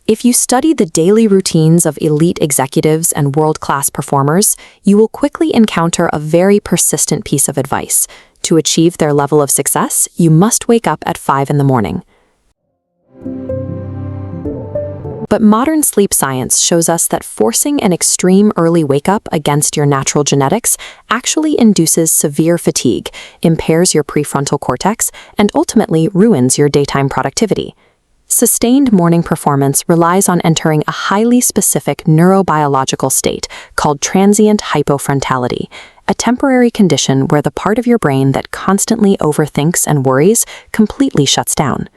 If you study the daily routines of elite executives and world-class performers, you will quickly encounter a very persistent piece of advice. To achieve their level of success, you must wake up at 5 in the morning. But modern sleep science shows us that forcing an extreme early wake-up against your natural genetics actually induces severe fatigue, impairs your prefrontal cortex, and ultimately ruins your daytime productivity. Sustained morning performance relies on entering a highly specific neurobiological state called transient hypofrontality, a temporary condition where the part of your brain that constantly overthinks and worries completely shuts down.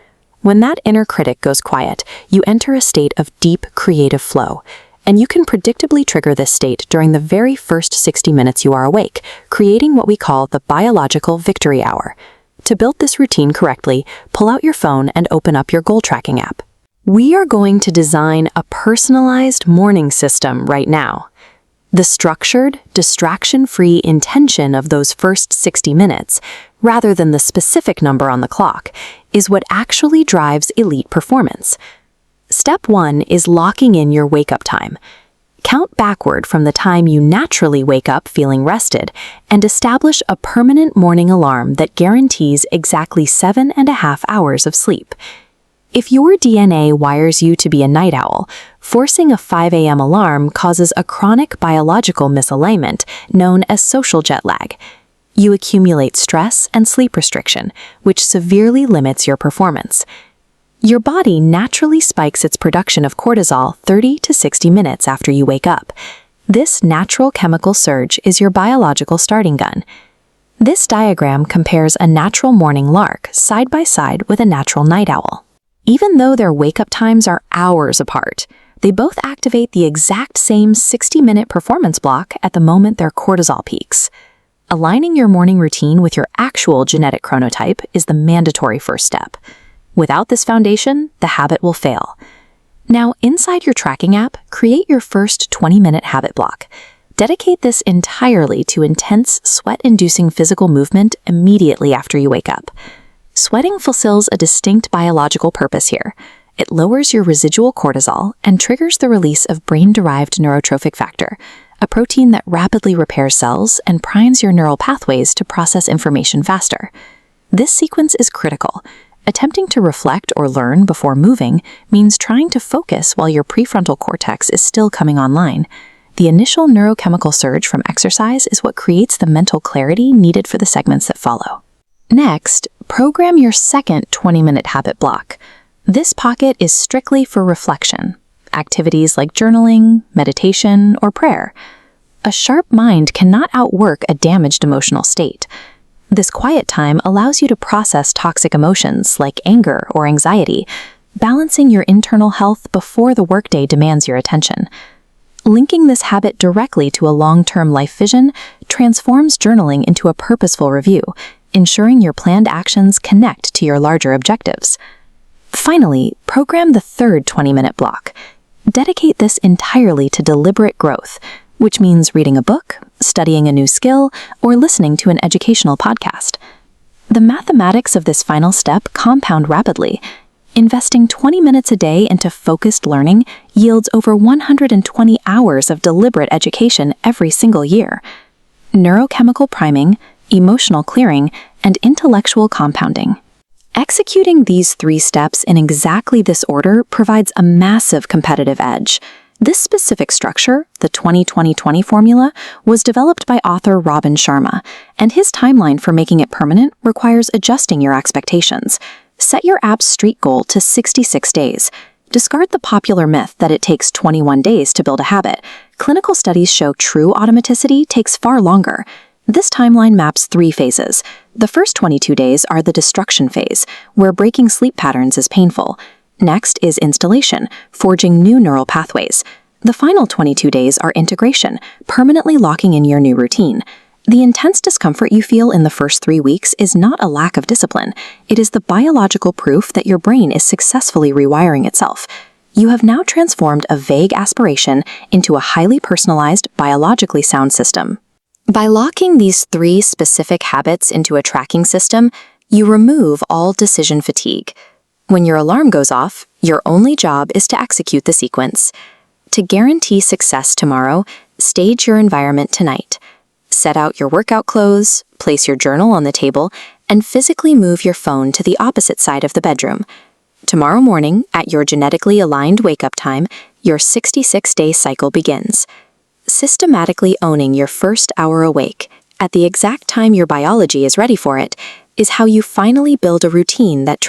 When that inner critic goes quiet, you enter a state of deep creative flow, and you can predictably trigger this state during the very first 60 minutes you are awake, creating what we call the biological victory hour. To build this routine correctly, pull out your phone and open up your goal tracking app. We are going to design a personalized morning system right now. The structured, distraction-free intention of those first 60 minutes, rather than the specific number on the clock, is what actually drives elite performance. Step 1 is locking in your wake-up time. Count backward from the time you naturally wake up feeling rested and establish a permanent morning alarm that guarantees exactly 7.5 hours of sleep. If your DNA wires you to be a night owl, forcing a 5 a.m. alarm causes a chronic biological misalignment known as social jet lag. You accumulate stress and sleep restriction, which severely limits your performance. Your body naturally spikes its production of cortisol 30 to 60 minutes after you wake up. This natural chemical surge is your biological starting gun. This diagram compares a natural morning lark side by side with a natural night owl. Even though their wake-up times are hours apart, they both activate the exact same 60-minute performance block at the moment their cortisol peaks. Aligning your morning routine with your actual genetic chronotype is the mandatory first step. Without this foundation, the habit will fail. Now, inside your tracking app, create your first 20-minute habit block. Dedicate this entirely to intense, sweat-inducing physical movement immediately after you wake up. Sweating fulfills a distinct biological purpose here. It lowers your residual cortisol and triggers the release of brain-derived neurotrophic factor, a protein that rapidly repairs cells and primes your neural pathways to process information faster. This sequence is critical. Attempting to reflect or learn before moving means trying to focus while your prefrontal cortex is still coming online. The initial neurochemical surge from exercise is what creates the mental clarity needed for the segments that follow. Next, program your second 20-minute habit block. This pocket is strictly for reflection, activities like journaling, meditation, or prayer. A sharp mind cannot outwork a damaged emotional state. This quiet time allows you to process toxic emotions like anger or anxiety, balancing your internal health before the workday demands your attention. Linking this habit directly to a long-term life vision transforms journaling into a purposeful review, ensuring your planned actions connect to your larger objectives. Finally, program the third 20-minute block. Dedicate this entirely to deliberate growth, which means reading a book, studying a new skill, or listening to an educational podcast. The mathematics of this final step compound rapidly. Investing 20 minutes a day into focused learning yields over 120 hours of deliberate education every single year. Neurochemical priming, emotional clearing, and intellectual compounding. Executing these 3 steps in exactly this order provides a massive competitive edge. This specific structure, the 20-20-20 formula, was developed by author Robin Sharma, and his timeline for making it permanent requires adjusting your expectations. Set your app's streak goal to 66 days. Discard the popular myth that it takes 21 days to build a habit. Clinical studies show true automaticity takes far longer. This timeline maps 3 phases. The first 22 days are the destruction phase, where breaking sleep patterns is painful. Next is installation, forging new neural pathways. The final 22 days are integration, permanently locking in your new routine. The intense discomfort you feel in the first 3 weeks is not a lack of discipline. It is the biological proof that your brain is successfully rewiring itself. You have now transformed a vague aspiration into a highly personalized, biologically sound system. By locking these 3 specific habits into a tracking system, you remove all decision fatigue. When your alarm goes off, Your only job is to execute the sequence. To guarantee success tomorrow, stage your environment tonight. Set out your workout clothes, place your journal on the table, and physically move your phone to the opposite side of the bedroom. Tomorrow morning, at your genetically aligned wake-up time, your 66-day cycle begins. Systematically owning your first hour awake, at the exact time your biology is ready for it, is how you finally build a routine that